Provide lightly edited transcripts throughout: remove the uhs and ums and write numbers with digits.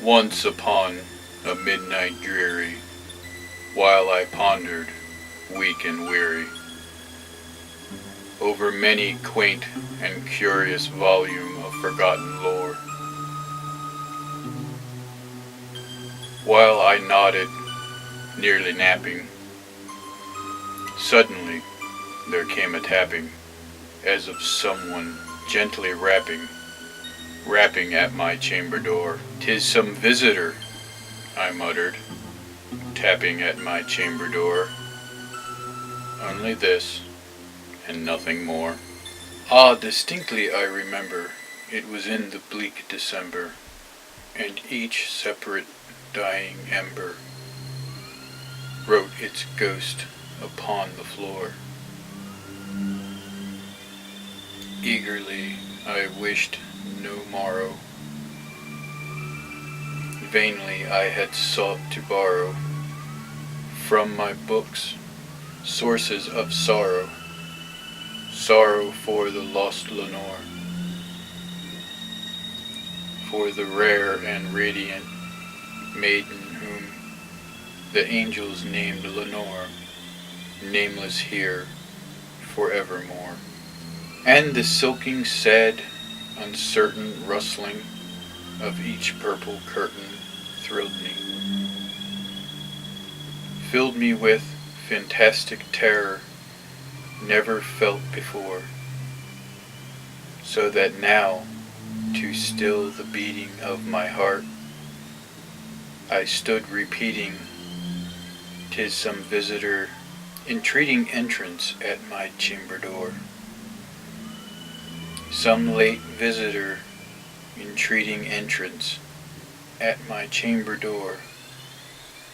Once upon a midnight dreary, while I pondered, weak and weary, over many quaint and curious volume of forgotten lore, while I nodded, nearly napping, suddenly there came a tapping, as of someone gently rapping at my chamber door. "'Tis some visitor," I muttered, tapping at my chamber door. Only this, and nothing more. Ah, distinctly I remember, it was in the bleak December, and each separate dying ember wrote its ghost upon the floor. Eagerly I wished no morrow. Vainly I had sought to borrow from my books sources of sorrow, sorrow for the lost Lenore, for the rare and radiant maiden whom the angels named Lenore, nameless here forevermore. And the silking, sad, uncertain rustling of each purple curtain thrilled me, filled me with fantastic terror never felt before, so that now, to still the beating of my heart, I stood repeating, "'Tis some visitor entreating entrance at my chamber door." Some late visitor entreating entrance at my chamber door.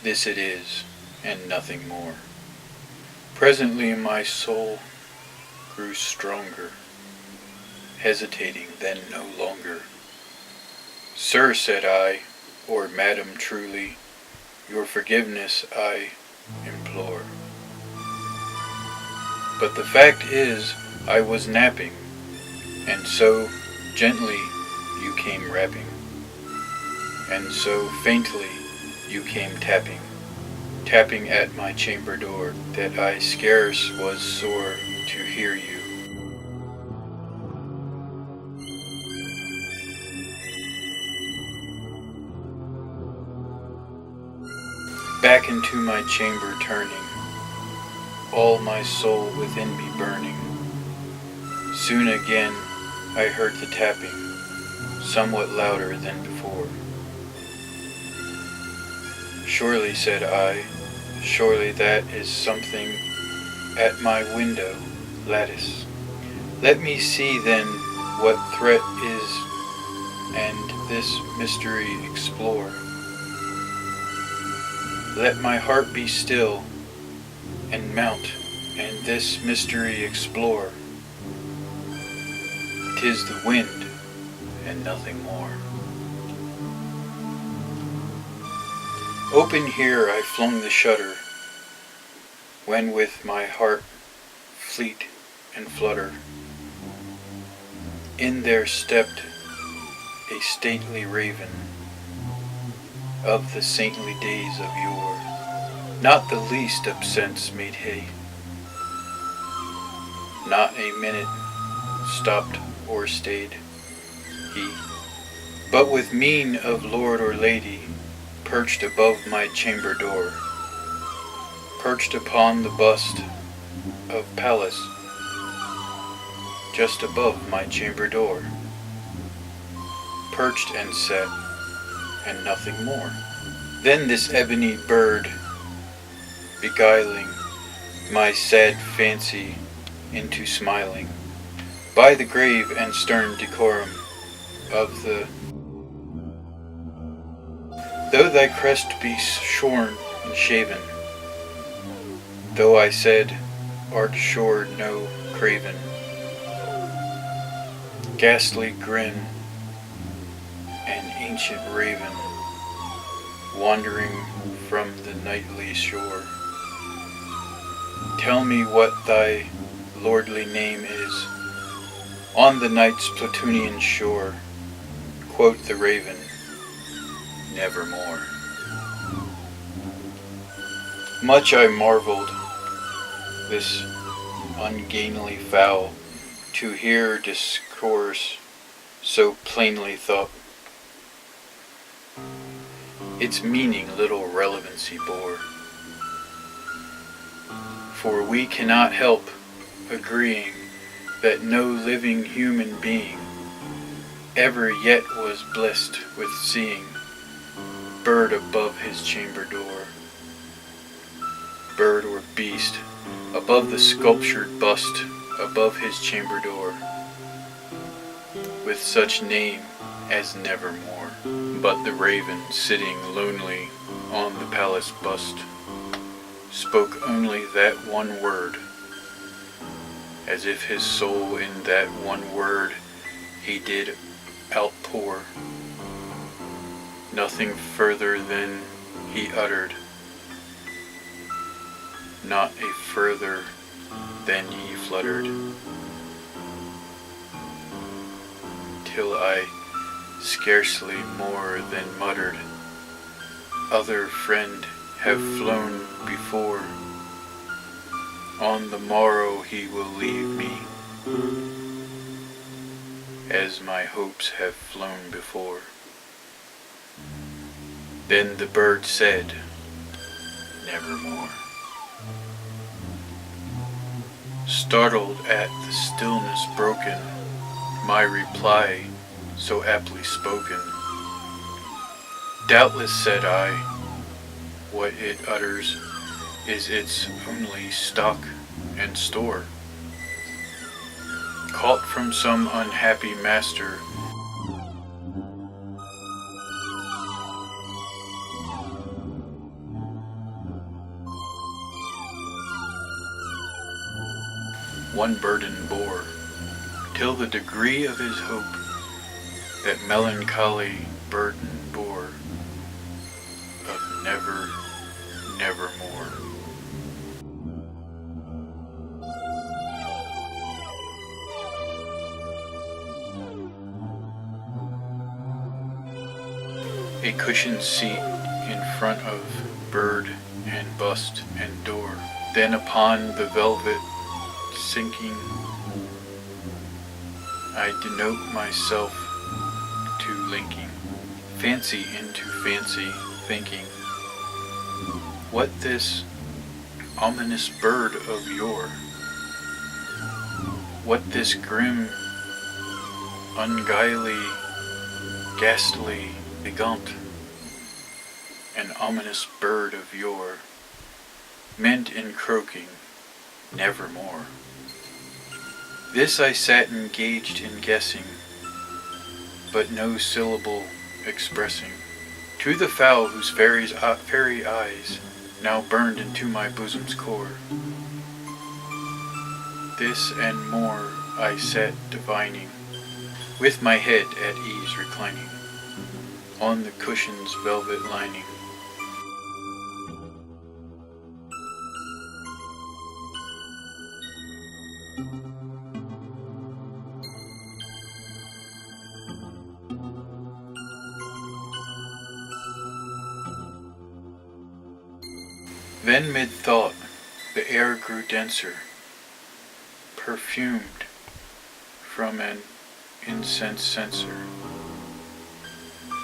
This it is, and nothing more. Presently my soul grew stronger, hesitating then no longer. "Sir," said I, "or madam, truly, your forgiveness I implore. But the fact is, I was napping, and so gently you came rapping, and so faintly you came tapping, tapping at my chamber door, that I scarce was sore to hear you." Back into my chamber turning, all my soul within me burning, soon again I heard the tapping, somewhat louder than before. "Surely," said I, "surely that is something at my window lattice. Let me see then what threat is, and this mystery explore. Let my heart be still, and mount, and this mystery explore. 'Tis the wind, and nothing more." Open here I flung the shutter, when with my heart fleet and flutter, in there stepped a stately raven of the saintly days of yore. Not the least absence made hay, not a minute stopped or stayed he, but with mien of lord or lady, perched above my chamber door, perched upon the bust of Pallas, just above my chamber door, perched and sat, and nothing more. Then this ebony bird, beguiling my sad fancy into smiling, by the grave and stern decorum of the "Though thy crest be shorn and shaven, though," I said, "art sure no craven, ghastly grin, an ancient raven, wandering from the nightly shore, tell me what thy lordly name is, on the night's Plutonian shore." Quoth the raven, nevermore. Much I marveled this ungainly fowl to hear discourse so plainly thought. Its meaning little relevancy bore, for we cannot help agreeing that no living human being ever yet was blessed with seeing bird above his chamber door, bird or beast above the sculptured bust above his chamber door, with such name as nevermore. But the raven sitting lonely on the palace bust spoke only that one word, as if his soul in that one word he did outpour. Nothing further than he uttered, not a further than he fluttered, till I scarcely more than muttered, other friend have flown before, on the morrow he will leave me, as my hopes have flown before. Then the bird said, nevermore. Startled at the stillness broken, my reply so aptly spoken. Doubtless, said I, what it utters is its only stock and store, caught from some unhappy master, one burden bore, till the degree of his hope that melancholy burden bore of never, nevermore. A cushioned seat in front of bird and bust and door, then upon the velvet sinking, I denote myself to linking, fancy into fancy thinking, what this ominous bird of yore, what this grim, ungainly, ghastly, gaunt, an ominous bird of yore, meant in croaking, nevermore. This I sat engaged in guessing, but no syllable expressing, to the fowl whose fairy eyes now burned into my bosom's core. This and more I sat divining, with my head at ease reclining on the cushion's velvet lining. Then mid-thought the air grew denser, perfumed from an incense censer,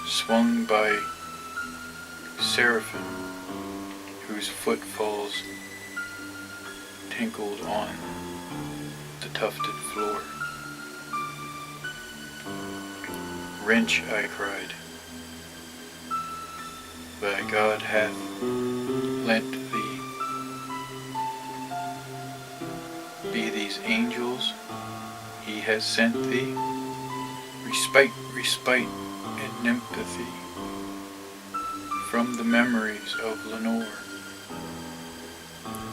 swung by seraphim whose footfalls tinkled on the tufted floor. Wrench, I cried, thy God hath lent thee. Be these angels he has sent thee, respite and empathy from the memories of Lenore.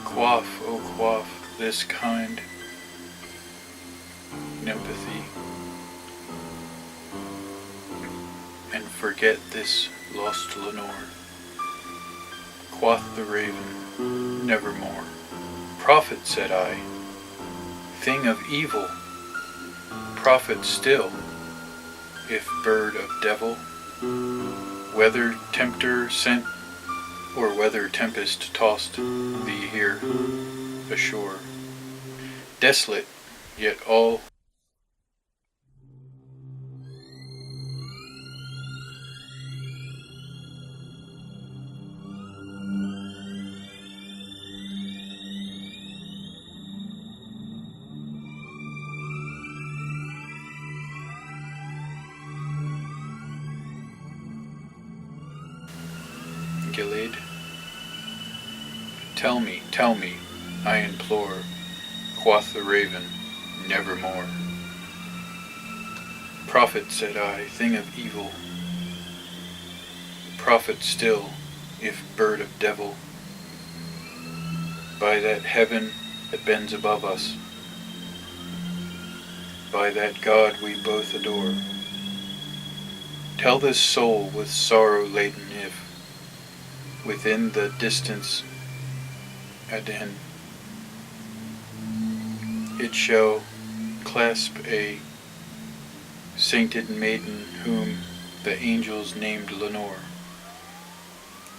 Quaff, oh quaff, this kind empathy, and forget this lost Lenore. Quoth the raven, nevermore. Prophet, said I, thing of evil, prophet still, if bird of devil, whether tempter sent or whether tempest tossed thee here ashore, desolate, yet all Gilead. Tell me, I implore, quoth the raven, nevermore. Prophet, said I, thing of evil, prophet still, if bird of devil, by that heaven that bends above us, by that God we both adore. Tell this soul with sorrow laden if, within the distance Aden, it shall clasp a sainted maiden whom the angels named Lenore.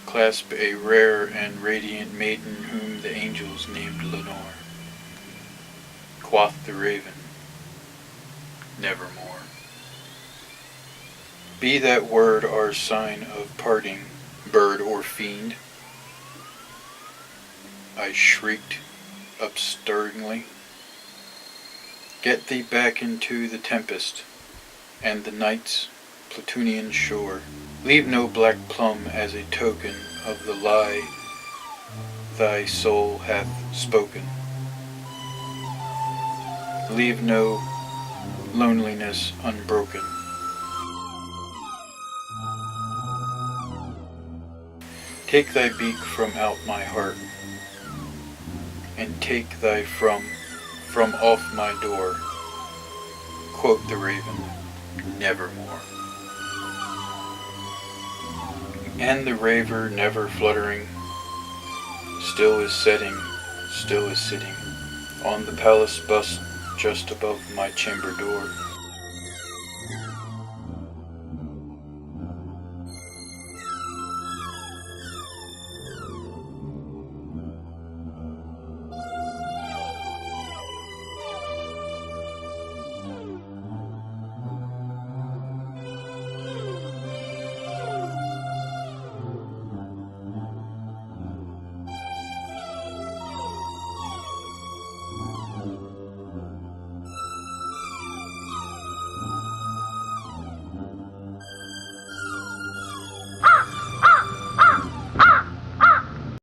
Clasp a rare and radiant maiden whom the angels named Lenore. Quoth the raven, nevermore. Be that word our sign of parting, bird or fiend, I shrieked upstirringly. Get thee back into the tempest and the night's Plutonian shore. Leave no black plum as a token of the lie thy soul hath spoken. Leave no loneliness unbroken. Take thy beak from out my heart, and take thy from off my door, quoth the raven, nevermore. And the raver, never fluttering, still is setting, still is sitting, on the palace bust just above my chamber door.